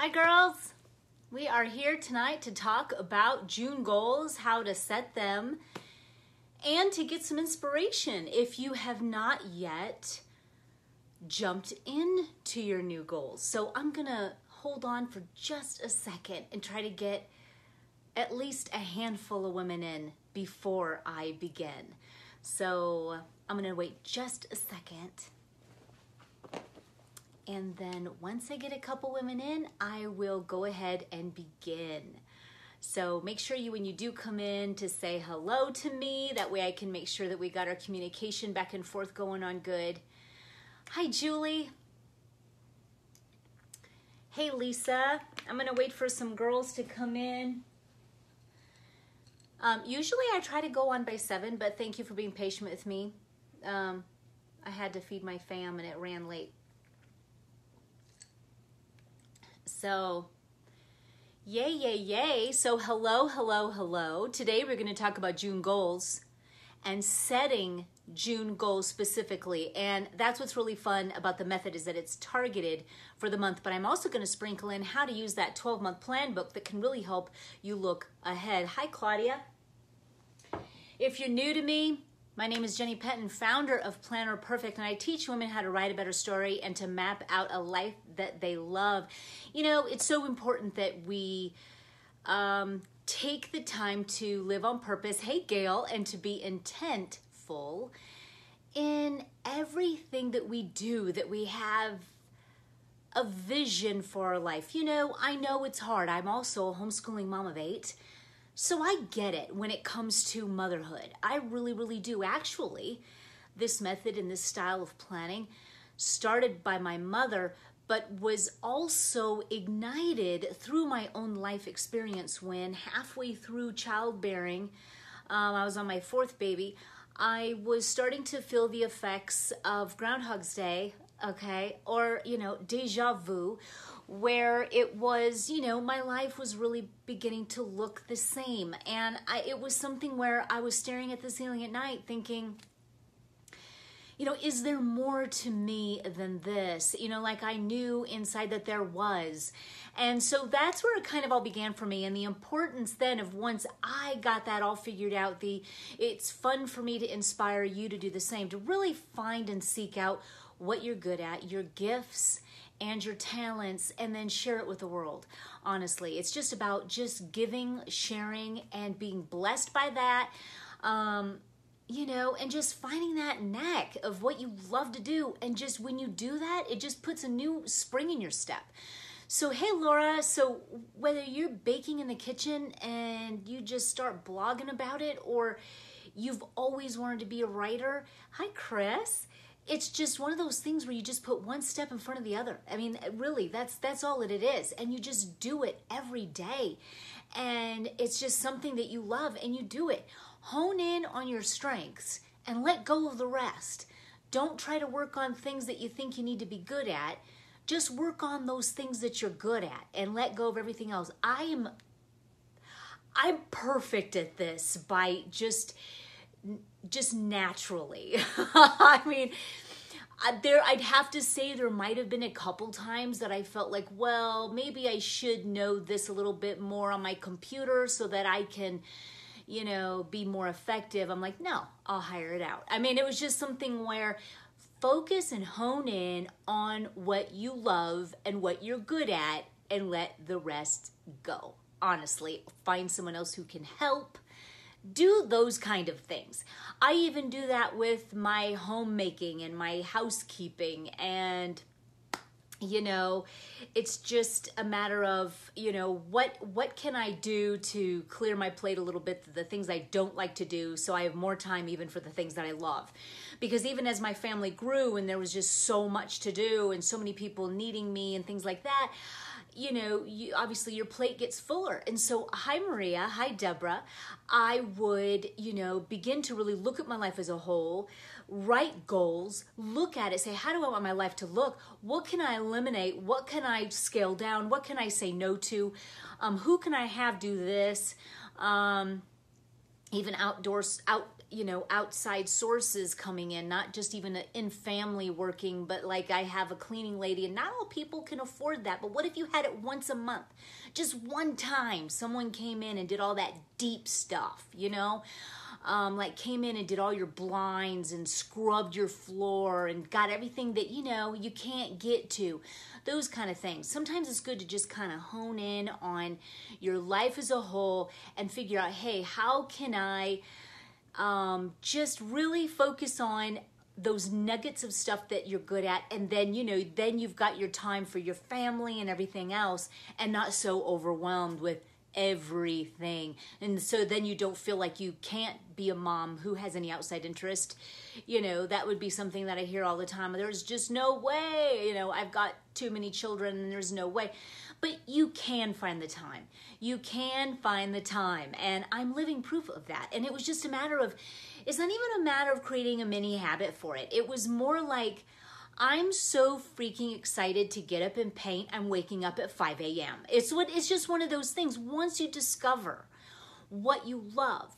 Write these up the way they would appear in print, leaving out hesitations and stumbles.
Hi girls! We are here tonight to talk about June goals, how to set them, and to get some inspiration if you have not yet jumped into your new goals. So I'm gonna hold on for just a second and try to get at least a handful of women in before I begin. So I'm gonna wait just a second. And then once I get a couple women in, I will go ahead and begin. So make sure when you do come in to say hello to me. That way I can make sure that we got our communication back and forth going on good. Hi, Julie. Hey, Lisa. I'm gonna wait for some girls to come in. Usually I try to go on by 7, but thank you for being patient with me. I had to feed my fam and it ran late. So, yay, yay, yay. So hello, hello, hello. Today we're going to talk about June goals and setting June goals specifically. And that's what's really fun about the method, is that it's targeted for the month. But I'm also going to sprinkle in how to use that 12-month plan book that can really help you look ahead. Hi, Claudia. If you're new to me, my name is Jenny Penton, founder of Planner Perfect, and I teach women how to write a better story and to map out a life that they love. You know, it's so important that we take the time to live on purpose, hey Gail, and to be intentful in everything that we do, that we have a vision for our life. You know, I know it's hard. I'm also a homeschooling mom of 8. So I get it when it comes to motherhood. I really, really do. Actually, this method and this style of planning started by my mother, but was also ignited through my own life experience when halfway through childbearing, I was on my 4th baby, I was starting to feel the effects of Groundhog's Day, okay, or, you know, deja vu, where it was, you know, my life was really beginning to look the same. And it was something where I was staring at the ceiling at night thinking, you know, is there more to me than this? You know, like I knew inside that there was. And so that's where it kind of all began for me. And the importance then of, once I got that all figured out, it's fun for me to inspire you to do the same, to really find and seek out what you're good at, your gifts and your talents, and then share it with the world. Honestly, it's just about just giving, sharing, and being blessed by that, you know, and just finding that knack of what you love to do. And just when you do that, it just puts a new spring in your step. So, hey, Laura, so whether you're baking in the kitchen and you just start blogging about it, or you've always wanted to be a writer, hi, Chris. It's just one of those things where you just put one step in front of the other. I mean, really, that's all that it is. And you just do it every day. And it's just something that you love, and you do it. Hone in on your strengths and let go of the rest. Don't try to work on things that you think you need to be good at. Just work on those things that you're good at and let go of everything else. I'm perfect at this by just naturally. I mean, I'd have to say there might have been a couple times that I felt like, well, maybe I should know this a little bit more on my computer so that I can, you know, be more effective. I'm like, no, I'll hire it out. I mean, it was just something where focus and hone in on what you love and what you're good at, and let the rest go. Honestly, find someone else who can help. Do those kind of things. I even do that with my homemaking and my housekeeping, and you know, it's just a matter of, you know, what can I do to clear my plate a little bit, the things I don't like to do, so I have more time even for the things that I love. Because even as my family grew and there was just so much to do and so many people needing me and things like that, you know, obviously your plate gets fuller. And so, hi Maria, hi Deborah, I would, you know, begin to really look at my life as a whole, write goals, look at it, say, how do I want my life to look? What can I eliminate? What can I scale down? What can I say no to? Who can I have do this? Even outside sources coming in, not just even in family working, but like I have a cleaning lady, and not all people can afford that. But what if you had it once a month? Just one time someone came in and did all that deep stuff, like came in and did all your blinds and scrubbed your floor and got everything that, you can't get to. Those kind of things. Sometimes it's good to just kind of hone in on your life as a whole and figure out, hey, how can I just really focus on those nuggets of stuff that you're good at, and then then you've got your time for your family and everything else, and not so overwhelmed with everything. And so then you don't feel like you can't be a mom who has any outside interest. That would be something that I hear all the time. There's just no way, I've got too many children and there's no way. But you can find the time. You can find the time. And I'm living proof of that. And it was just a matter of, it's not even a matter of creating a mini habit for it. It was more like, I'm so freaking excited to get up and paint. I'm waking up at 5 a.m. It's just one of those things. Once you discover what you love,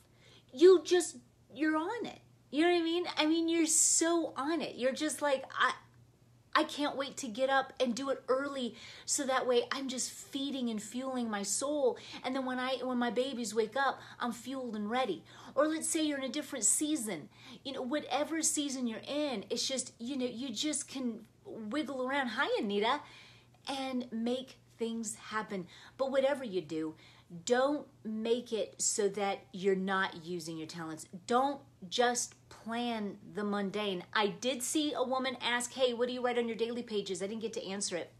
you're on it. You know what I mean? I mean, you're so on it. You're just like, I can't wait to get up and do it early, so that way I'm just feeding and fueling my soul. And then when my babies wake up, I'm fueled and ready. Or let's say you're in a different season, whatever season you're in, it's just, you just can wiggle around. Hi, Anita, and make things happen. But whatever you do, don't make it so that you're not using your talents. Don't just plan the mundane. I did see a woman ask, hey, what do you write on your daily pages? I didn't get to answer it.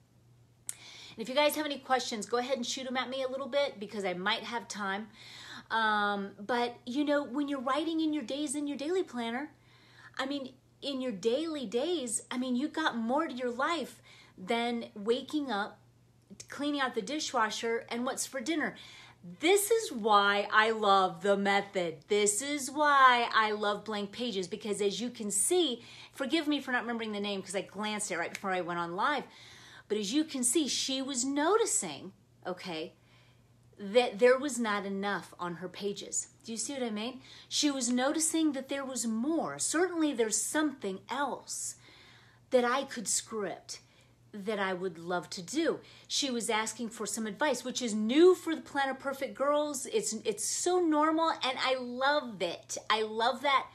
And if you guys have any questions, go ahead and shoot them at me a little bit, because I might have time. But when you're writing in your days in your daily planner, in your daily days, you got more to your life than waking up, cleaning out the dishwasher, and what's for dinner. This is why I love the method. This is why I love blank pages, because as you can see, forgive me for not remembering the name because I glanced at it right before I went on live, but as you can see, she was noticing, okay, that there was not enough on her pages. Do you see what I mean? She was noticing that there was more. Certainly there's something else that I could script, that I would love to do. She was asking for some advice, which is new for the Planner Perfect girls. It's so normal, and I love it. I love that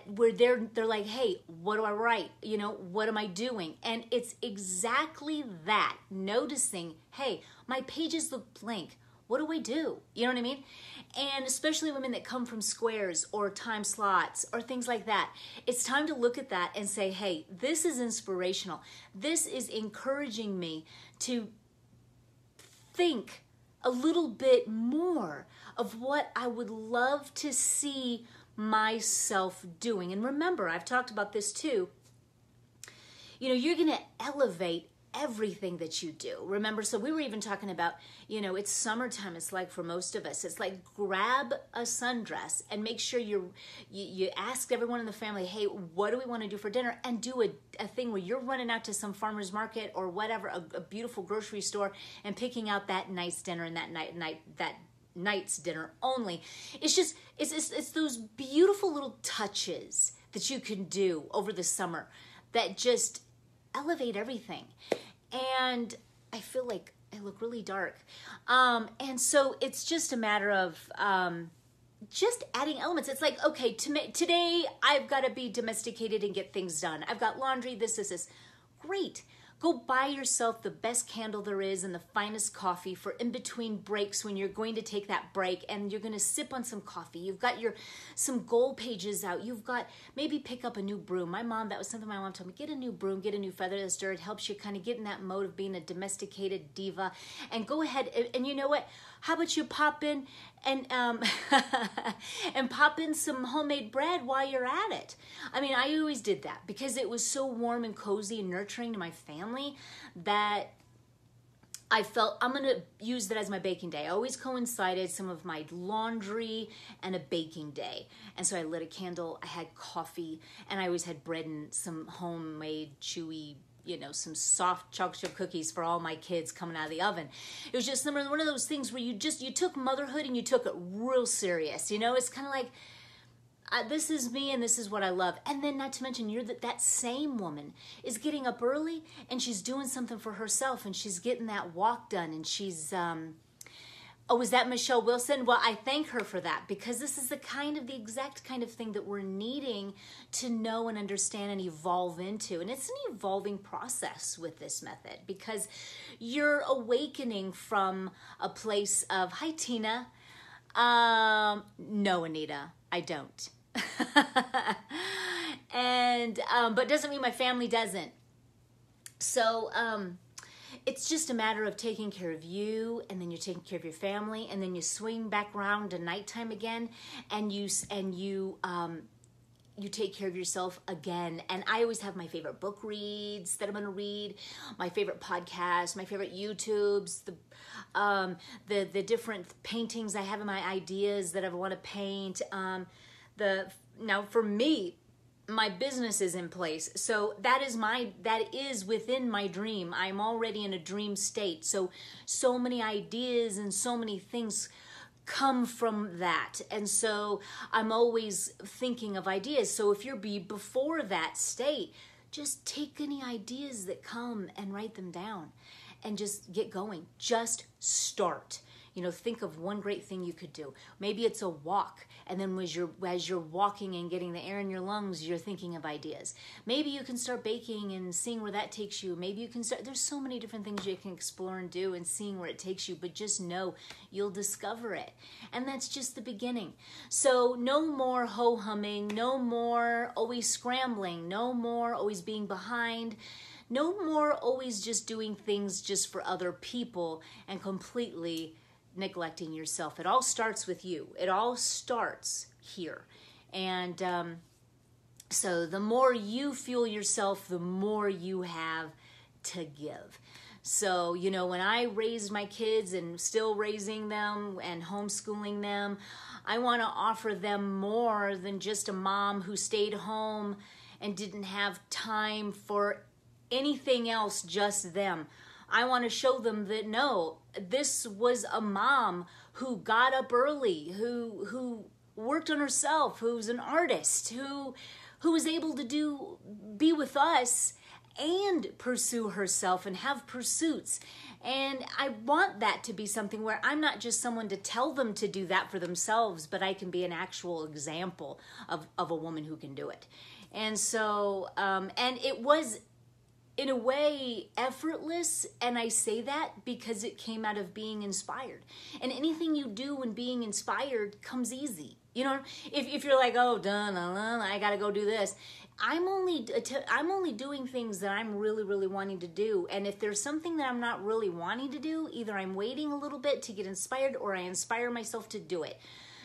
where they're like, hey, what do I write? What am I doing? And it's exactly that, noticing, hey, my pages look blank. What do I do? You know what I mean? And especially women that come from squares or time slots or things like that, it's time to look at that and say, hey, this is inspirational. This is encouraging me to think a little bit more of what I would love to see myself doing. And remember, I've talked about this too. You're going to elevate everything that you do. Remember, so we were even talking about, it's summertime. It's like for most of us, it's like grab a sundress and make sure you ask everyone in the family, hey, what do we want to do for dinner? And do a thing where you're running out to some farmer's market or whatever, a beautiful grocery store, and picking out that nice dinner and that night's dinner only. It's those beautiful little touches that you can do over the summer that just elevate everything. And I feel like I look really dark. And so it's just a matter of just adding elements. It's like, okay, today I've got to be domesticated and get things done. I've got laundry, this. Great. Go buy yourself the best candle there is and the finest coffee for in between breaks when you're going to take that break and you're going to sip on some coffee. You've got some goal pages out. You've got, maybe pick up a new broom. That was something my mom told me. Get a new broom, get a new feather duster. It helps you kind of get in that mode of being a domesticated diva. And go ahead and you know what? How about you pop in and pop in some homemade bread while you're at it? I always did that because it was so warm and cozy and nurturing to my family that I felt I'm going to use that as my baking day. I always coincided some of my laundry and a baking day. And so I lit a candle, I had coffee, and I always had bread and some homemade chewy, some soft chocolate chip cookies for all my kids coming out of the oven. It was just one of those things where you took motherhood and you took it real serious. It's kind of like, this is me and this is what I love. And then not to mention, you're that same woman is getting up early and she's doing something for herself and she's getting that walk done and she's, oh, was that Michelle Wilson? Well, I thank her for that because this is the exact kind of thing that we're needing to know and understand and evolve into. And it's an evolving process with this method because you're awakening from a place of, hi, Tina. No, Anita, I don't. And, but doesn't mean my family doesn't. So, it's just a matter of taking care of you, and then you're taking care of your family, and then you swing back around to nighttime again, and you take care of yourself again. And I always have my favorite book reads that I'm going to read, my favorite podcasts, my favorite YouTubes, the different paintings I have in my ideas that I want to paint. Now for me, my business is in place. So that is within my dream. I'm already in a dream state. So many ideas and so many things come from that. And so I'm always thinking of ideas. So if you're before that state, just take any ideas that come and write them down and just get going. Just start. Think of one great thing you could do. Maybe it's a walk, and then as you're walking and getting the air in your lungs, you're thinking of ideas. Maybe you can start baking and seeing where that takes you. Maybe you can start, there's so many different things you can explore and do and seeing where it takes you, but just know you'll discover it. And that's just the beginning. So no more ho-humming, no more always scrambling, no more always being behind. No more always just doing things just for other people and completely neglecting yourself. It all starts with you. It all starts here. And so the more you fuel yourself, the more you have to give. So, when I raised my kids and still raising them and homeschooling them, I want to offer them more than just a mom who stayed home and didn't have time for anything else, just them. I want to show them that no, this was a mom who got up early, who worked on herself, who's an artist, who was able to be with us and pursue herself and have pursuits. And I want that to be something where I'm not just someone to tell them to do that for themselves, but I can be an actual example of a woman who can do it. And so, and it was in a way effortless, and I say that because it came out of being inspired. And anything you do when being inspired comes easy. If you're like, oh, done, I gotta go do this. I'm only doing things that I'm really, really wanting to do. And if there's something that I'm not really wanting to do, either I'm waiting a little bit to get inspired or I inspire myself to do it.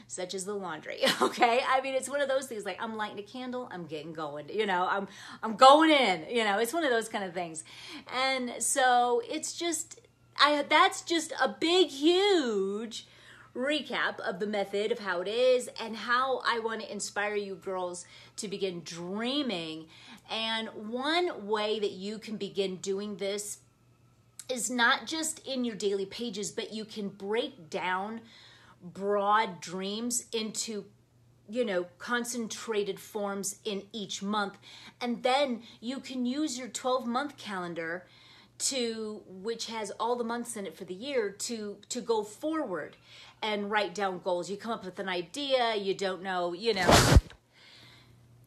Such as the laundry, okay? I mean, it's one of those things like I'm lighting a candle, I'm getting going, I'm going in, it's one of those kind of things. And so it's just, that's just a big, huge recap of the method of how it is and how I want to inspire you girls to begin dreaming. And one way that you can begin doing this is not just in your daily pages, but you can break down broad dreams into, concentrated forms in each month. And then you can use your 12-month calendar which has all the months in it for the year to go forward and write down goals. You come up with an idea, you don't know,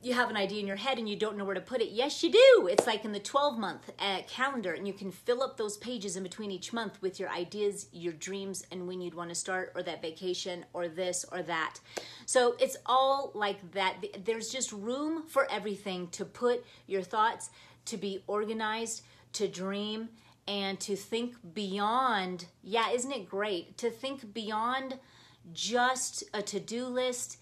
you have an idea in your head and you don't know where to put it. Yes, you do. It's like in the 12-month calendar, and you can fill up those pages in between each month with your ideas, your dreams, and when you'd want to start, or that vacation, or this or that. So it's all like that. There's just room for everything to put your thoughts, to be organized, to dream, and to think beyond. Yeah, isn't it great? To think beyond just a to-do list,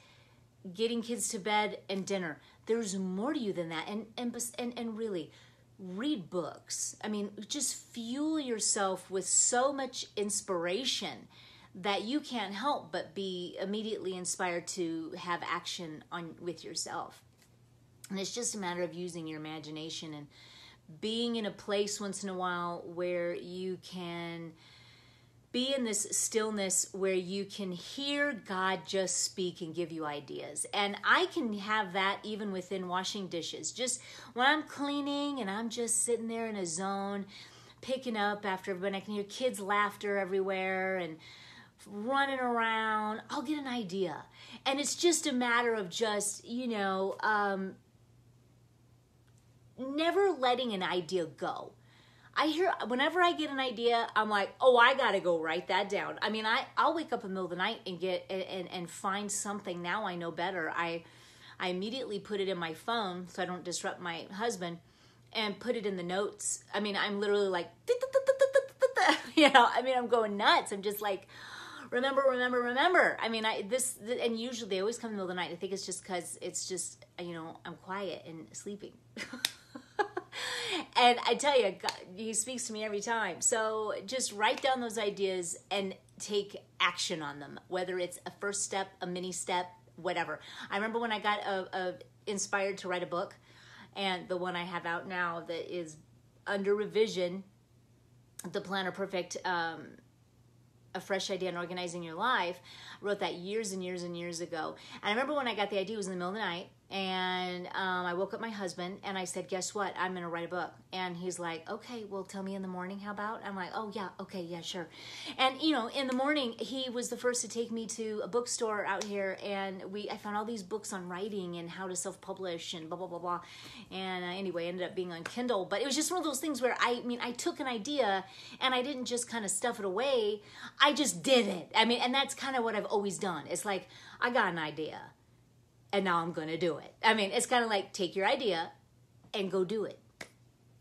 getting kids to bed, and dinner. There's more to you than that. And really, read books. I mean, just fuel yourself with so much inspiration that you can't help but be immediately inspired to have action with yourself. And it's just a matter of using your imagination and being in a place once in a while where you can be in this stillness where you can hear God just speak and give you ideas. And I can have that even within washing dishes. Just when I'm cleaning and I'm just sitting there in a zone, picking up after everybody, I can hear kids' laughter everywhere and running around, I'll get an idea. And it's just a matter of just, never letting an idea go. Whenever I get an idea, I'm like, oh, I gotta go write that down. I mean, I'll wake up in the middle of the night and and find something. Now I know better. I immediately put it in my phone so I don't disrupt my husband, and put it in the notes. I mean, I'm literally like, I'm going nuts. I'm just like, remember. I mean, and usually they always come in the middle of the night. I think it's just because it's just, I'm quiet and sleeping. And I tell you, God, he speaks to me every time. So just write down those ideas and take action on them, whether it's a first step, a mini step, whatever. I remember when I got inspired to write a book, and the one I have out now that is under revision, The Planner Perfect, A Fresh Idea on Organizing Your Life. I wrote that years and years and years ago. And I remember when I got the idea, it was in the middle of the night. And I woke up my husband and I said, guess what? I'm going to write a book. And he's like, okay, well, tell me in the morning, how about? I'm like, oh, yeah, okay, yeah, sure. And, in the morning, he was the first to take me to a bookstore out here. And I found all these books on writing and how to self-publish and blah, blah, blah, blah. And anyway, ended up being on Kindle. But it was just one of those things where, I took an idea and I didn't just kind of stuff it away. I just did it. And that's kind of what I've always done. It's like, I got an idea. And now I'm going to do it. It's kind of like, take your idea and go do it.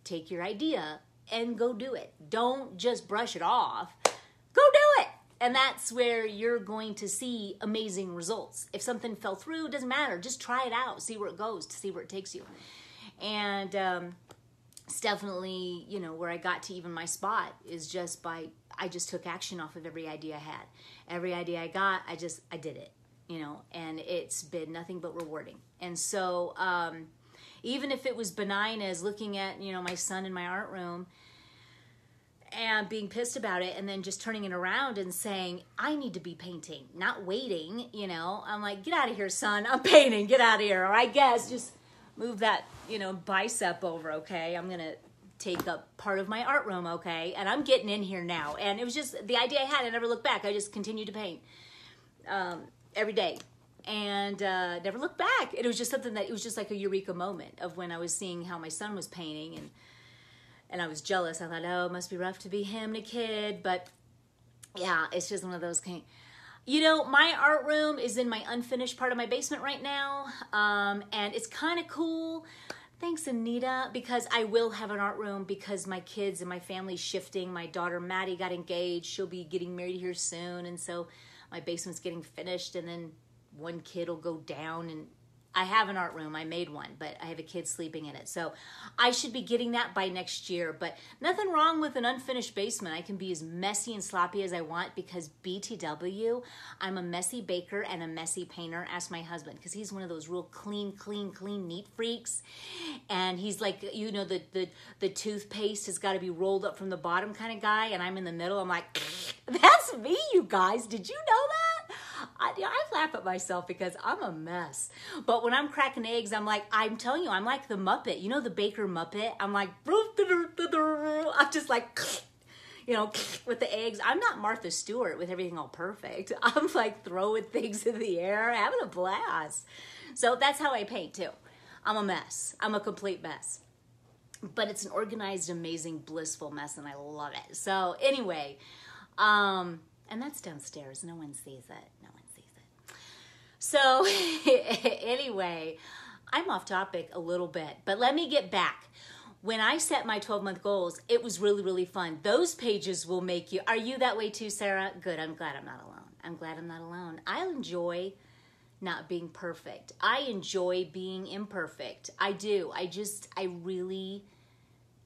Take your idea and go do it. Don't just brush it off. Go do it. And that's where you're going to see amazing results. If something fell through, it doesn't matter. Just try it out. See where it goes, to see where it takes you. And it's definitely, where I got to even my spot is just I just took action off of every idea I had. Every idea I got, I did it. And it's been nothing but rewarding. And so even if it was benign as looking at, my son in my art room and being pissed about it and then just turning it around and saying, I need to be painting, not waiting, I'm like, get out of here, son. I'm painting. Get out of here. Or I guess just move that, bicep over, okay? I'm going to take up part of my art room, okay? And I'm getting in here now. And it was just the idea I had. I never looked back. I just continued to paint. Every day, and never looked back. It was just something that, it was just like a eureka moment of when I was seeing how my son was painting, and I was jealous. I thought, oh, it must be rough to be him and a kid, but yeah, it's just one of those kind. My art room is in my unfinished part of my basement right now, and it's kind of cool. Thanks, Anita, because I will have an art room because my kids and my family's shifting. My daughter Maddie got engaged. She'll be getting married here soon, and so my basement's getting finished, and then one kid will go down, and I have an art room. I made one, but I have a kid sleeping in it. So I should be getting that by next year, but nothing wrong with an unfinished basement. I can be as messy and sloppy as I want because BTW, I'm a messy baker and a messy painter. Ask my husband, because he's one of those real clean, neat freaks. And he's like, the toothpaste has got to be rolled up from the bottom kind of guy, and I'm in the middle. I'm like, that's me, you guys. Did you know that? I laugh at myself because I'm a mess. But when I'm cracking eggs, I'm telling you, I'm like the Muppet. The Baker Muppet? I'm like, I'm just like, with the eggs. I'm not Martha Stewart with everything all perfect. I'm like throwing things in the air, having a blast. So that's how I paint too. I'm a mess. I'm a complete mess. But it's an organized, amazing, blissful mess, and I love it. So anyway, and that's downstairs. No one sees it. No one sees it. So anyway, I'm off topic a little bit, but let me get back. When I set my 12-month goals, it was really, really fun. Those pages will make you, are you that way too, Sarah? Good, I'm glad I'm not alone. I'm glad I'm not alone. I enjoy not being perfect. I enjoy being imperfect. I do. I really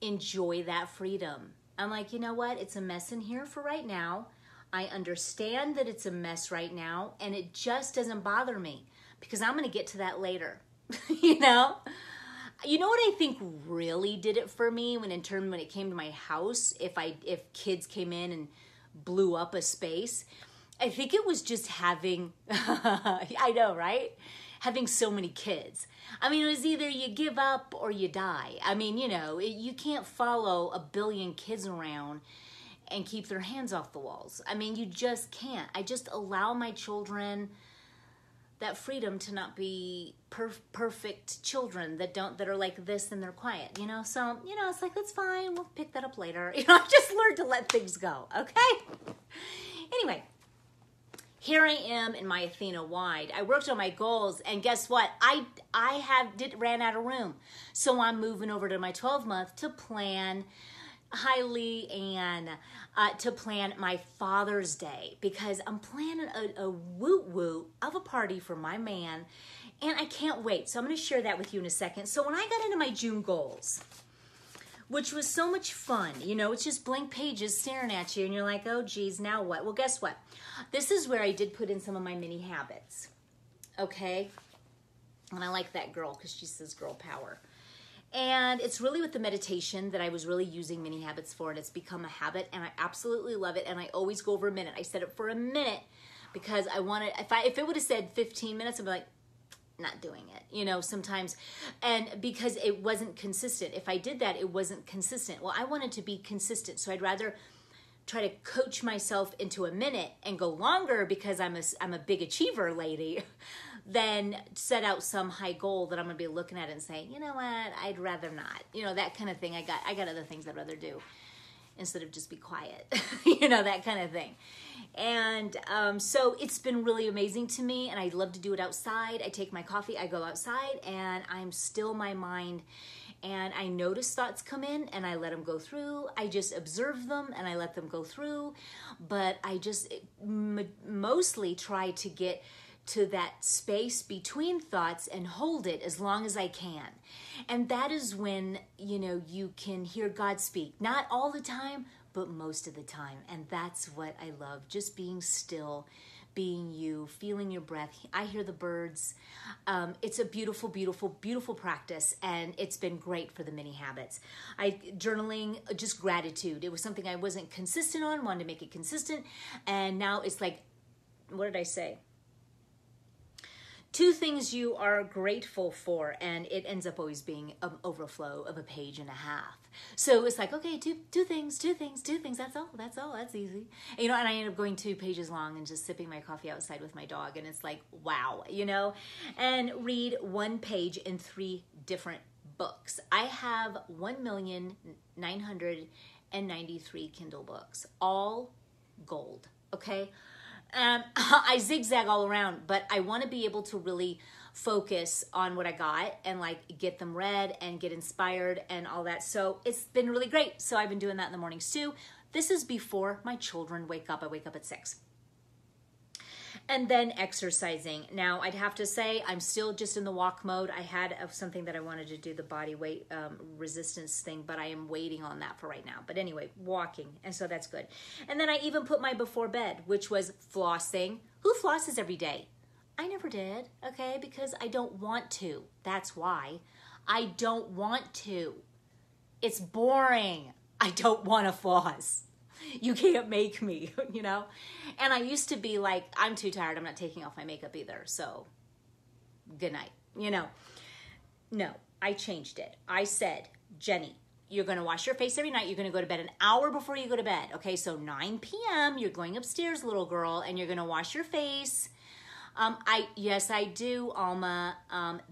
enjoy that freedom. I'm like, you know what? It's a mess in here for right now. I understand that it's a mess right now, and it just doesn't bother me because I'm going to get to that later. You know what I think really did it for me when it came to my house, if kids came in and blew up a space. I think it was just having, I know, right? Having so many kids. I mean, it was either you give up or you die. I mean, you know, you can't follow a billion kids around and keep their hands off the walls. I mean, you just can't. I just allow my children that freedom to not be perfect children that are like this and they're quiet, you know? So, you know, it's like, that's fine. We'll pick that up later. You know, I've just learned to let things go, okay? Anyway, here I am in my Athena Wide. I worked on my goals, and guess what? I ran out of room. So I'm moving over to my 12-month to plan highly and to plan my Father's Day, because I'm planning a woot-woot of a party for my man, and I can't wait. So I'm going to share that with you in a second. So when I got into my June goals, which was so much fun, you know, it's just blank pages staring at you, and you're like, oh, geez, now what? Well, guess what? This is where I did put in some of my mini habits, okay? And I like that girl because she says girl power. And it's really with the meditation that I was really using mini habits for, and it's become a habit, and I absolutely love it, and I always go over a minute. I set it for a minute because I wanted, if it would have said 15 minutes, I'd be like, not doing it, you know, sometimes, and because it wasn't consistent. If I did that, it wasn't consistent. Well, I wanted to be consistent, so I'd rather try to coach myself into a minute and go longer because I'm a big achiever lady than set out some high goal that I'm gonna be looking at and saying, you know what, I'd rather not, you know, that kind of thing. I got other things I'd rather do instead of just be quiet, you know, that kind of thing. And so it's been really amazing to me, and I love to do it outside. I take my coffee, I go outside, and I'm still my mind, and I notice thoughts come in, and I let them go through. I just observe them, and I let them go through, but I just mostly try to get to that space between thoughts and hold it as long as I can. And that is when, you know, you can hear God speak. Not all the time, but most of the time. And that's what I love, just being still, being you, feeling your breath. I hear the birds. It's a beautiful, beautiful, beautiful practice, and it's been great for the mini habits. Journaling, just gratitude. It was something I wasn't consistent on, wanted to make it consistent, and now it's like, what did I say? 2 things you are grateful for, and it ends up always being an overflow of a page and a half. So it's like, okay, two things, that's all, that's easy. And, you know, and I end up going 2 pages long and just sipping my coffee outside with my dog, and it's like, wow, you know, and read 1 page in 3 different books. I have 1,993 Kindle books, all gold, okay? I zigzag all around, but I want to be able to really focus on what I got and like get them read and get inspired and all that. So it's been really great. So I've been doing that in the mornings too. This is before my children wake up. I wake up at 6. And then exercising. Now, I'd have to say I'm still just in the walk mode. I had something that I wanted to do, the body weight resistance thing, but I am waiting on that for right now. But anyway, walking, and so that's good. And then I even put my before bed, which was flossing. Who flosses every day? I never did, okay, because I don't want to. That's why. I don't want to. It's boring. I don't want to floss. You can't make me, you know? And I used to be like, I'm too tired. I'm not taking off my makeup either. So good night, you know? No, I changed it. I said, Jenny, you're going to wash your face every night. You're going to go to bed an hour before you go to bed. Okay, so 9 p.m., you're going upstairs, little girl, and you're going to wash your face. Yes, I do, Alma.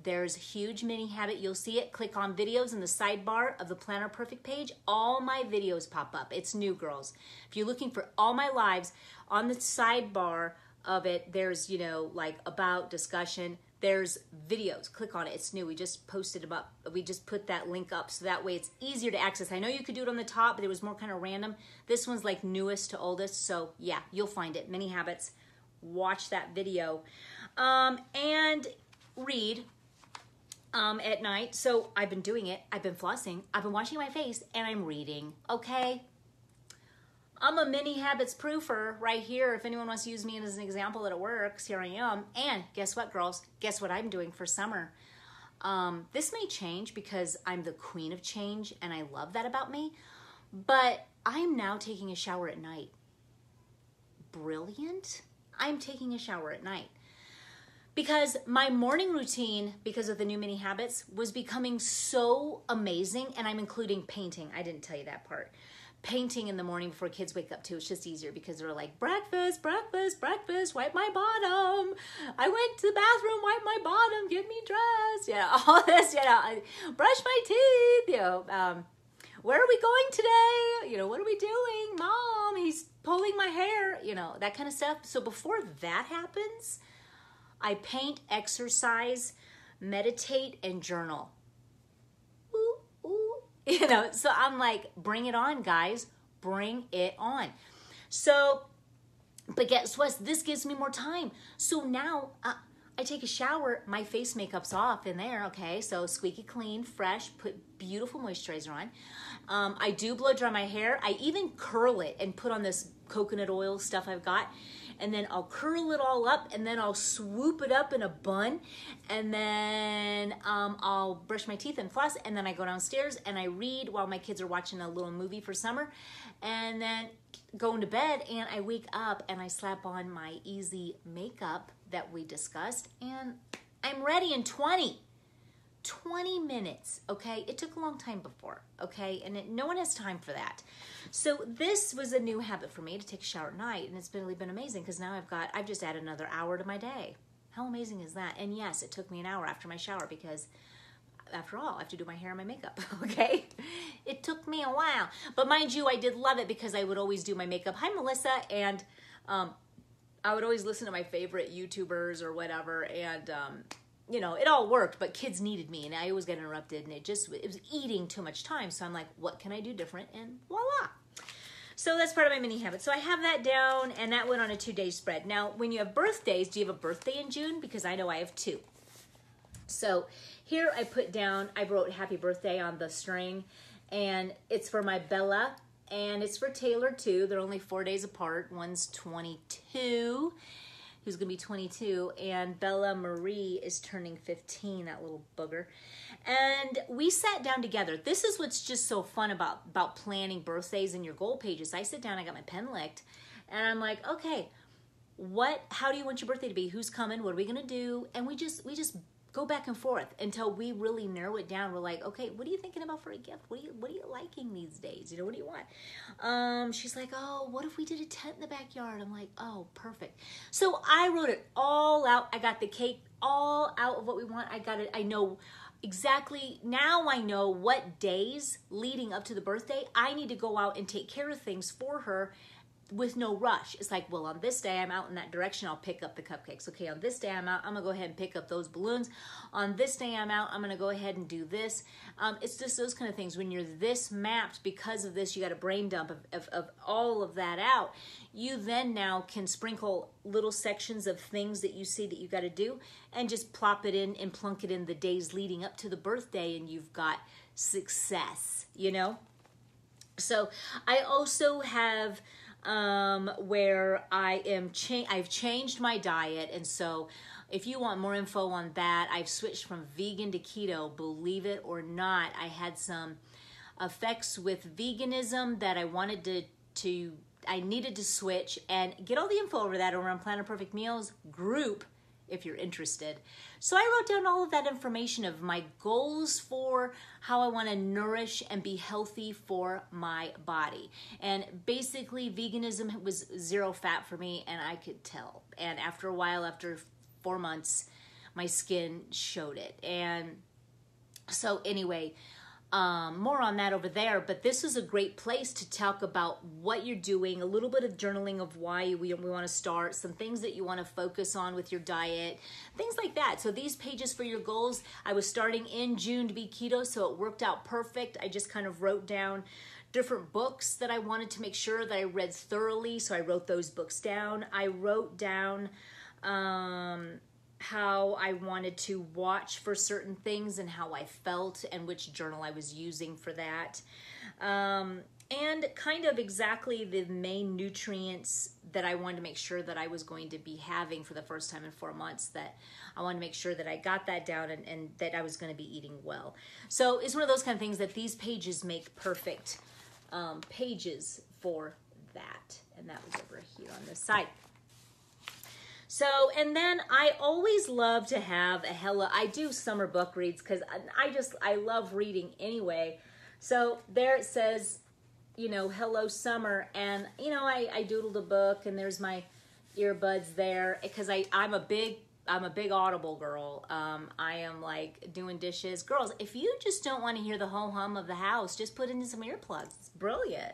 There's a huge mini habit. You'll see it. Click on videos in the sidebar of the Planner Perfect page. All my videos pop up. It's new, girls. If you're looking for all my lives, on the sidebar of it, there's, you know, like about, discussion. There's videos. Click on it. It's new. We just posted them up. We just put that link up so that way it's easier to access. I know you could do it on the top, but it was more kind of random. This one's like newest to oldest. So yeah, you'll find it. Mini habits. Watch that video and read at night. So I've been doing it. I've been flossing. I've been washing my face, and I'm reading. Okay. I'm a mini habits proofer right here. If anyone wants to use me as an example that it works, here I am. And guess what, girls? Guess what I'm doing for summer? This may change because I'm the queen of change, and I love that about me. But I'm now taking a shower at night. brilliant? I'm taking a shower at night. Because my morning routine, because of the new mini habits, was becoming so amazing, and I'm including painting. I didn't tell you that part. Painting in the morning before kids wake up too. It's just easier because they're like, breakfast, breakfast, breakfast, wipe my bottom. I went to the bathroom, wipe my bottom, get me dressed. Yeah, all this, brush my teeth, where are we going today? What are we doing? Mom, he's pulling my hair, that kind of stuff. So before that happens, I paint, exercise, meditate, and journal. Ooh, ooh. So I'm like, bring it on, guys. Bring it on. So, but guess what? This gives me more time. So now I take a shower. My face makeup's off in there, okay? So squeaky clean, fresh, put beautiful moisturizer on. I do blow dry my hair. I even curl it and put on this coconut oil stuff I've got. And then I'll curl it all up, and then I'll swoop it up in a bun, and then I'll brush my teeth and floss, and then I go downstairs and I read while my kids are watching a little movie for summer, and then go into bed, and I wake up and I slap on my easy makeup that we discussed, and I'm ready in 20 minutes, okay? It took a long time before, okay? And no one has time for that. So this was a new habit for me, to take a shower at night, and it's really been amazing because now I've just added another hour to my day. How amazing is that? And yes, it took me an hour after my shower because after all, I have to do my hair and my makeup, okay? It took me a while. But mind you, I did love it because I would always do my makeup. Hi, Melissa. And I would always listen to my favorite YouTubers or whatever, and it all worked, but kids needed me, and I always got interrupted, and it was eating too much time. So I'm like, what can I do different? And voila. So that's part of my mini habit. So I have that down, and that went on a 2-day spread. Now, when you have birthdays, do you have a birthday in June? Because I know I have 2. So here I put down, I wrote happy birthday on the string, and it's for my Bella, and it's for Taylor too. They're only 4 days apart. One's 22. Who's going to be 22, and Bella Marie is turning 15, that little booger. And we sat down together. This is what's just so fun about planning birthdays in your goal pages. I sit down, I got my pen licked, and I'm like, okay, how do you want your birthday to be? Who's coming? What are we going to do? And we just go back and forth until we really narrow it down. We're like, okay, what are you thinking about for a gift? What are you liking these days? What do you want? She's like, oh, what if we did a tent in the backyard? I'm like, oh, perfect. So I wrote it all out. I got the cake all out of what we want. I got it. I know exactly. Now I know what days leading up to the birthday I need to go out and take care of things for her with no rush. It's like, well, on this day I'm out in that direction, I'll pick up the cupcakes. Okay, on this day I'm out, I'm gonna go ahead and pick up those balloons. On this day I'm out, I'm gonna go ahead and do this. It's just those kind of things. When you're this mapped, because of this, you got a brain dump of all of that out. You then now can sprinkle little sections of things that you see that you got to do, and just plop it in and plunk it in the days leading up to the birthday, and you've got success, So I also have where I've changed my diet, and so if you want more info on that, I've switched from vegan to keto. Believe it or not, I had some effects with veganism that I wanted I needed to switch, and get all the info over that over on Planet Perfect Meals group if you're interested. So I wrote down all of that information of my goals for how I want to nourish and be healthy for my body. And basically veganism was 0 fat for me, and I could tell. And after a while, after 4 months, my skin showed it. And so anyway, more on that over there, but this is a great place to talk about what you're doing, a little bit of journaling of why we want to start, some things that you want to focus on with your diet, things like that. So these pages for your goals, I was starting in June to be keto, so it worked out perfect. I just kind of wrote down different books that I wanted to make sure that I read thoroughly, so I wrote those books down. I wrote down how I wanted to watch for certain things and how I felt and which journal I was using for that. And kind of exactly the main nutrients that I wanted to make sure that I was going to be having for the first time in 4 months, that I wanted to make sure that I got that down and that I was going to be eating well. So it's one of those kind of things that these pages make perfect pages for that. And that was over here on this side. So, and then I always love to have a I do summer book reads because I love reading anyway. So there it says, you know, hello summer. And, you know, I doodled a book and there's my earbuds there because I'm a big Audible girl. I am like doing dishes. Girls, if you just don't want to hear the whole hum of the house, just put in some earplugs. It's brilliant.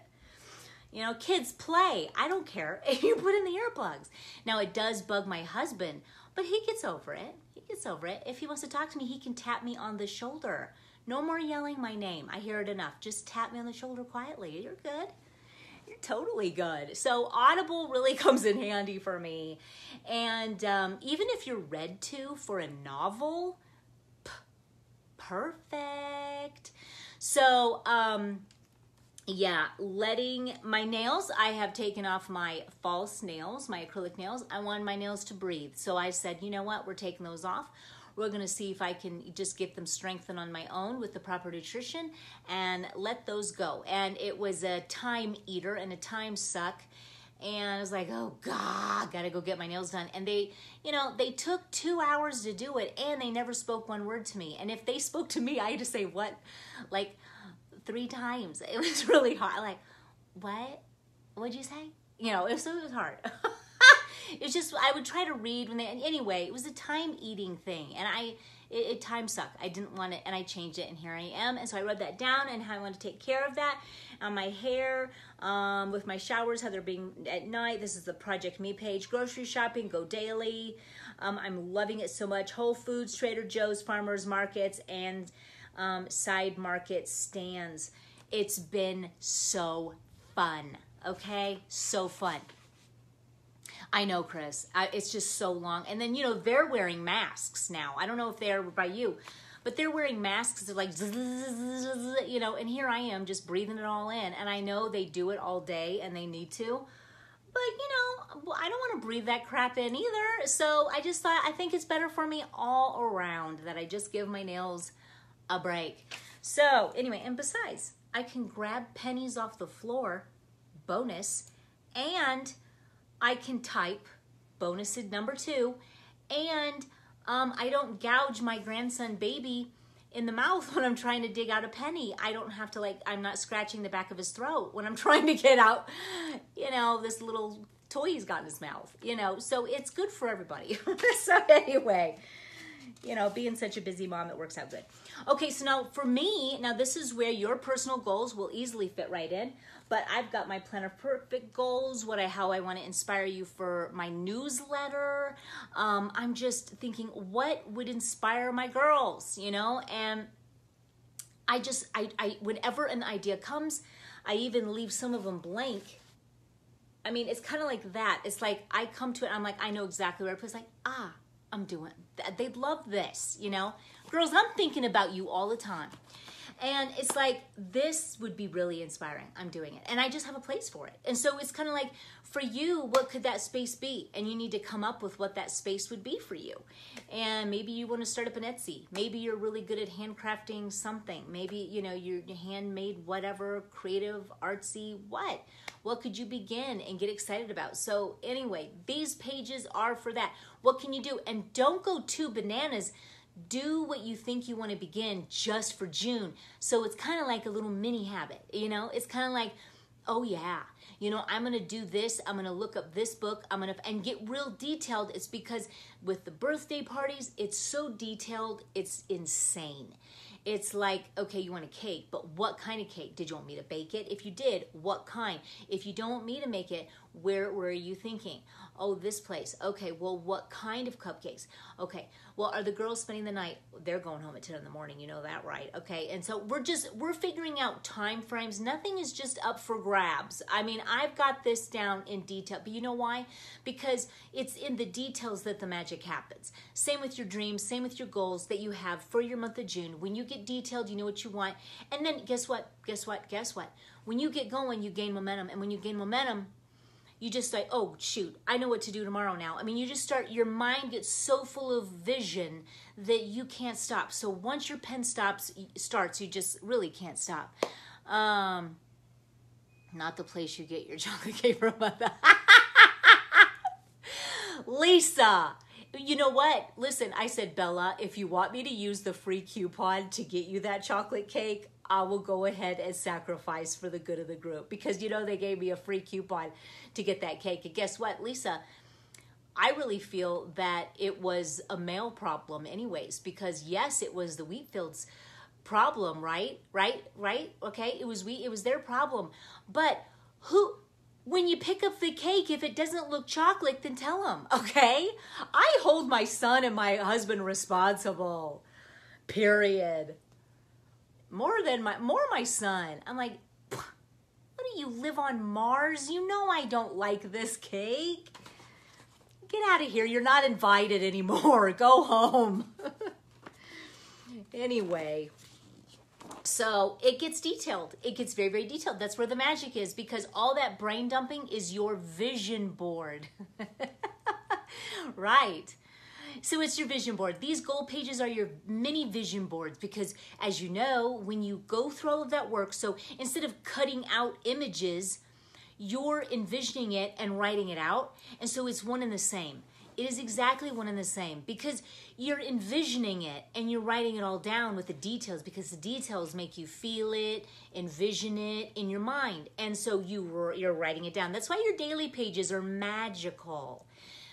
You know, kids play. I don't care if you put in the earplugs. Now, it does bug my husband, but he gets over it. He gets over it. If he wants to talk to me, he can tap me on the shoulder. No more yelling my name. I hear it enough. Just tap me on the shoulder quietly. You're good. You're totally good. So Audible really comes in handy for me. And even if you're read to for a novel, perfect. So, yeah, letting my nails, I have taken off my false nails, my acrylic nails. I wanted my nails to breathe. So I said, you know what, we're taking those off. We're going to see if I can just get them strengthened on my own with the proper nutrition and let those go. And it was a time eater and a time suck. And I was like, oh God, gotta go get my nails done. And they, you know, they took 2 hours to do it and they never spoke one word to me. And if they spoke to me, I had to say what, like 3 times. It was really hard. Like, what? What'd you say? You know, it was hard. It's just, I would try to read when anyway, it was a time eating thing. And it time sucked. I didn't want it and I changed it and here I am. And so I wrote that down and how I want to take care of that. On my hair, with my showers, how they're being at night. This is the Project Me page. Grocery shopping, go daily. I'm loving it so much. Whole Foods, Trader Joe's, farmers markets, and side market stands. It's been so fun, okay? So fun. I know, Chris. It's just so long. And then, you know, they're wearing masks now. I don't know if they're by you, but they're wearing masks. They're like, you know, and here I am just breathing it all in. And I know they do it all day and they need to. But, you know, I don't want to breathe that crap in either. So I just thought, I think it's better for me all around that I just give my nails a break. So anyway, and besides, I can grab pennies off the floor, bonus, and I can type, bonus number 2, and I don't gouge my grandson baby in the mouth when I'm trying to dig out a penny. I don't have to, like, I'm not scratching the back of his throat when I'm trying to get out, you know, this little toy he's got in his mouth, you know, so it's good for everybody. So anyway, you know, being such a busy mom, it works out good. Okay, so now for me, now this is where your personal goals will easily fit right in, but I've got my Plan of Perfect goals, how I want to inspire you for my newsletter. I'm just thinking, what would inspire my girls, you know? And I whenever an idea comes, I even leave some of them blank. I mean, it's kind of like that. It's like I come to it, I'm like, I know exactly where I put. It's like, I'm doing, they'd love this, you know? Girls, I'm thinking about you all the time. And it's like, this would be really inspiring. I'm doing it. And I just have a place for it. And so it's kind of like, for you, what could that space be? And you need to come up with what that space would be for you. And maybe you want to start up an Etsy. Maybe you're really good at handcrafting something. Maybe, you know, you're handmade, whatever, creative, artsy, what? What could you begin and get excited about? So anyway, these pages are for that. What can you do? And don't go too bananas. Do what you think you want to begin just for June. So it's kind of like a little mini habit, you know? It's kind of like, oh yeah, you know, I'm going to do this. I'm going to look up this book. And get real detailed. It's because with the birthday parties, it's so detailed. It's insane. It's like, okay, you want a cake, but what kind of cake? Did you want me to bake it? If you did, what kind? If you don't want me to make it, where are you thinking? Oh, this place. Okay, well, what kind of cupcakes? Okay, well, are the girls spending the night? They're going home at 10 in the morning. You know that, right? Okay, and so we're figuring out time frames. Nothing is just up for grabs. I mean, I've got this down in detail, but you know why? Because it's in the details that the magic happens. Same with your dreams, same with your goals that you have for your month of June. When you get detailed, you know what you want. And then guess what? Guess what? Guess what? When you get going, you gain momentum. And when you gain momentum, you just like, oh, shoot, I know what to do tomorrow now. I mean, you just start, your mind gets so full of vision that you can't stop. So once your pen starts, you just really can't stop. Not the place you get your chocolate cake from. Lisa, you know what? Listen, I said, Bella, if you want me to use the free coupon to get you that chocolate cake, I will go ahead and sacrifice for the good of the group, because you know they gave me a free coupon to get that cake. And guess what, Lisa? I really feel that it was a male problem anyways, because yes, it was the Wheatfields' problem, right? Okay, it was their problem. But when you pick up the cake, if it doesn't look chocolate, then tell them, okay? I hold my son and my husband responsible, period. More my son. I'm like, what do you live on Mars? You know I don't like this cake. Get out of here. You're not invited anymore. Go home. Anyway, so it gets detailed. It gets very, very detailed. That's where the magic is, because all that brain dumping is your vision board. Right. So it's your vision board. These goal pages are your mini vision boards, because as you know, when you go through all of that work, so instead of cutting out images, you're envisioning it and writing it out. And so it's one and the same. It is exactly one and the same, because you're envisioning it and you're writing it all down with the details, because the details make you feel it, envision it in your mind. And so you're writing it down. That's why your daily pages are magical,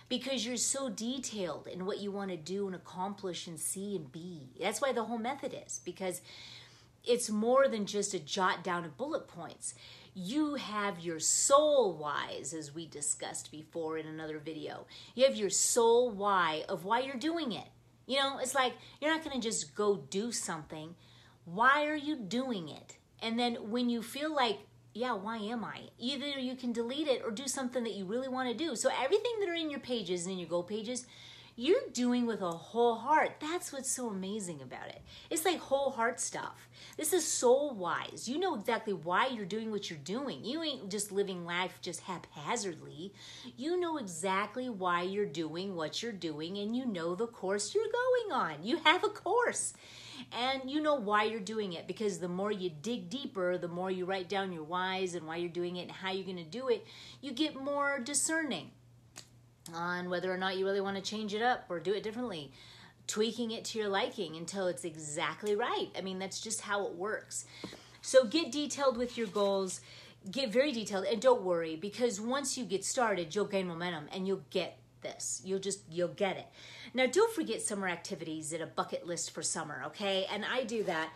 because you're so detailed in what you want to do and accomplish and see and be. That's why the whole method is, because it's more than just a jot down of bullet points. You have your soul whys, as we discussed before in another video. You have your soul why of why you're doing it. You know, it's like you're not going to just go do something. Why are you doing it? And then when you feel like, yeah, why am I? Either you can delete it or do something that you really want to do. So everything that are in your pages and in your goal pages, you're doing with a whole heart. That's what's so amazing about it. It's like whole heart stuff. This is soul wise. You know exactly why you're doing what you're doing. You ain't just living life just haphazardly. You know exactly why you're doing what you're doing, and you know the course you're going on. You have a course. And you know why you're doing it, because the more you dig deeper, the more you write down your whys and why you're doing it and how you're going to do it, you get more discerning on whether or not you really want to change it up or do it differently, tweaking it to your liking until it's exactly right. I mean, that's just how it works. So get detailed with your goals, get very detailed, and don't worry, because once you get started, you'll gain momentum and you'll get this. You'll get it. Now, don't forget summer activities and a bucket list for summer, okay? And I do that.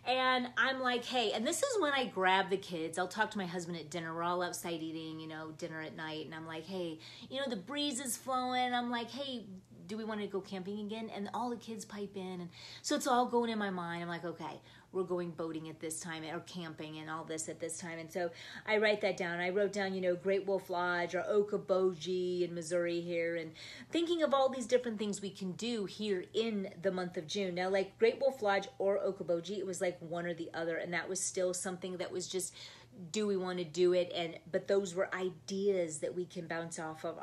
And I'm like, hey, and this is when I grab the kids. I'll talk to my husband at dinner. We're all outside eating, dinner at night. And I'm like, hey, the breeze is flowing. I'm like, hey, do we want to go camping again? And all the kids pipe in. And so it's all going in my mind. I'm like, okay, we're going boating at this time, or camping and all this at this time. And so I write that down. I wrote down, Great Wolf Lodge or Okoboji in Missouri here, and thinking of all these different things we can do here in the month of June. Now, like Great Wolf Lodge or Okoboji, it was like one or the other, and that was still something that was just, do we want to do it? But those were ideas that we can bounce off of,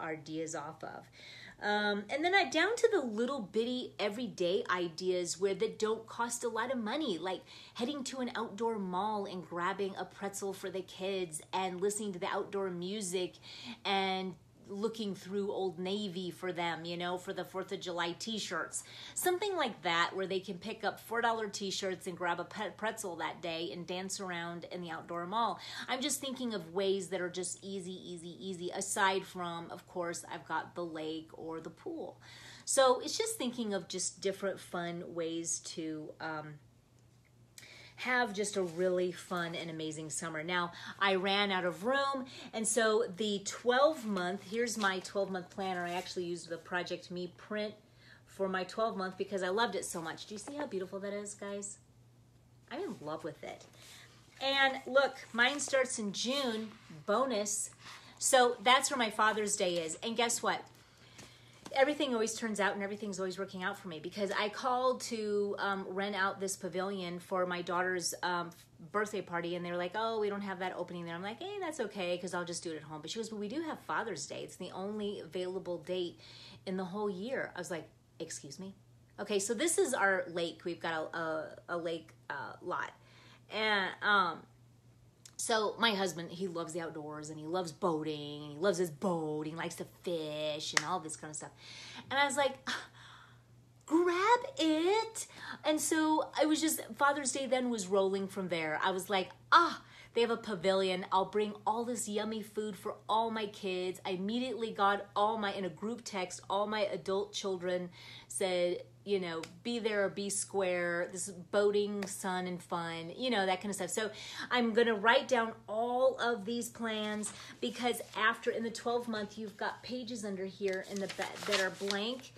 and then down to the little bitty everyday ideas that don't cost a lot of money, like heading to an outdoor mall and grabbing a pretzel for the kids and listening to the outdoor music and looking through Old Navy for them, for the 4th of July t-shirts. Something like that, where they can pick up $4 t-shirts and grab a pretzel that day and dance around in the outdoor mall. I'm just thinking of ways that are just easy, aside from, of course, I've got the lake or the pool. So it's just thinking of just different fun ways to have just a really fun and amazing summer. Now, I ran out of room, and so the 12-month, here's my 12-month planner. I actually used the Project Me print for my 12-month because I loved it so much. Do you see how beautiful that is, guys? I'm in love with it. And look, mine starts in June, bonus. So that's where my Father's Day is. And guess what? Everything always turns out and everything's always working out for me, because I called to rent out this pavilion for my daughter's birthday party, and they were like, oh, we don't have that opening there. I'm like, hey, that's okay, because I'll just do it at home. But she goes, but we do have Father's Day. It's the only available date in the whole year. I was like, excuse me? Okay, so this is our lake. We've got a lake lot. And So my husband, he loves the outdoors and he loves boating and he loves his boat. He likes to fish and all this kind of stuff. And I was like, grab it. And so I was just, Father's Day then was rolling from there. I was like, they have a pavilion. I'll bring all this yummy food for all my kids. I immediately got in a group text, all my adult children said, you know, be there or be square. This is boating, sun, and fun, you know, that kind of stuff. So I'm going to write down all of these plans because in the 12 month, you've got pages under here in the that are blank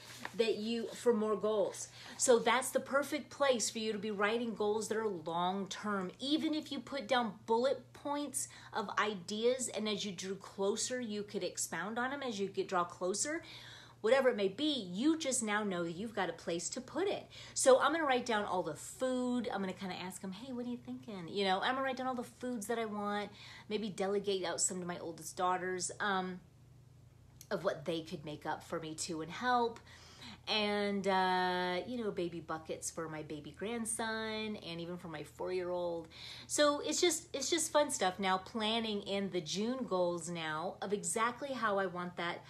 for more goals. So that's the perfect place for you to be writing goals that are long term. Even if you put down bullet points of ideas and as you drew closer, you could expound on them as you draw closer. Whatever it may be, you just now know that you've got a place to put it. So I'm going to write down all the food. I'm going to kind of ask them, hey, what are you thinking? You know, I'm going to write down all the foods that I want, maybe delegate out some to my oldest daughters of what they could make up for me too and help. And, you know, baby buckets for my baby grandson and even for my 4-year-old. So it's just fun stuff now, planning in the June goals now of exactly how I want that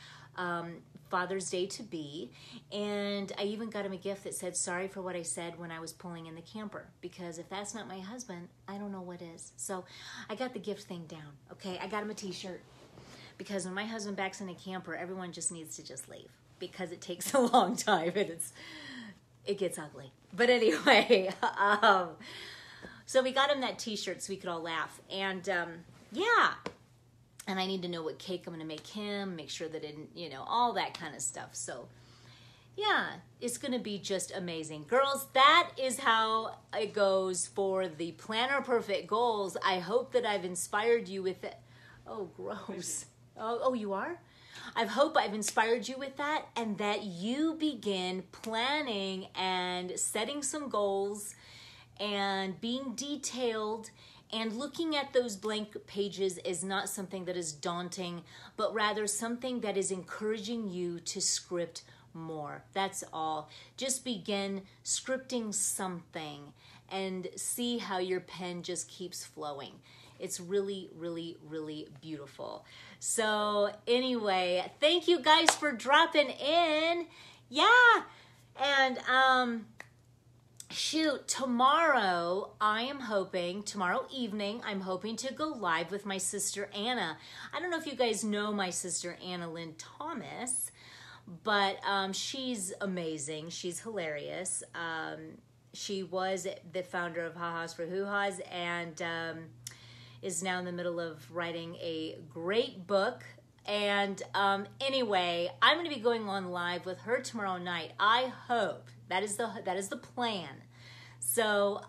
Father's Day to be. And I even got him a gift that said, sorry for what I said when I was pulling in the camper, because if that's not my husband, I don't know what is. So I got the gift thing down. Okay. I got him a t-shirt because when my husband backs in a camper, everyone just needs to just leave because it takes a long time and it gets ugly. But anyway, so we got him that t-shirt so we could all laugh. And, yeah. And I need to know what cake I'm going to make him, make sure that it, you know, all that kind of stuff. So, yeah, it's going to be just amazing. Girls, that is how it goes for the Planner Perfect Goals. I hope that I've inspired you with it. Oh, gross. Oh, you are? I hope I've inspired you with that and that you begin planning and setting some goals and being detailed. And looking at those blank pages is not something that is daunting, but rather something that is encouraging you to script more. That's all. Just begin scripting something and see how your pen just keeps flowing. It's really, really, really beautiful. So anyway, thank you guys for dropping in. Yeah. And, shoot, tomorrow evening, I'm hoping to go live with my sister Anna. I don't know if you guys know my sister Anna Lynn Thomas, but she's amazing. She's hilarious. She was the founder of Ha-Has for Hoo-Has and is now in the middle of writing a great book. And anyway, I'm going to be going on live with her tomorrow night. I hope. That is the plan. So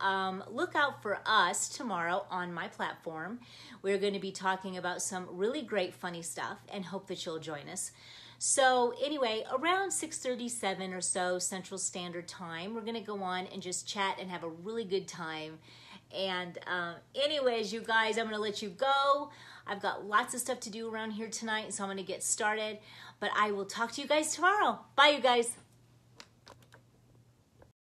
look out for us tomorrow on my platform. We're going to be talking about some really great funny stuff and hope that you'll join us. So anyway, around 6:37 or so Central Standard Time, we're going to go on and just chat and have a really good time. And anyways, you guys, I'm going to let you go. I've got lots of stuff to do around here tonight, so I'm going to get started. But I will talk to you guys tomorrow. Bye, you guys.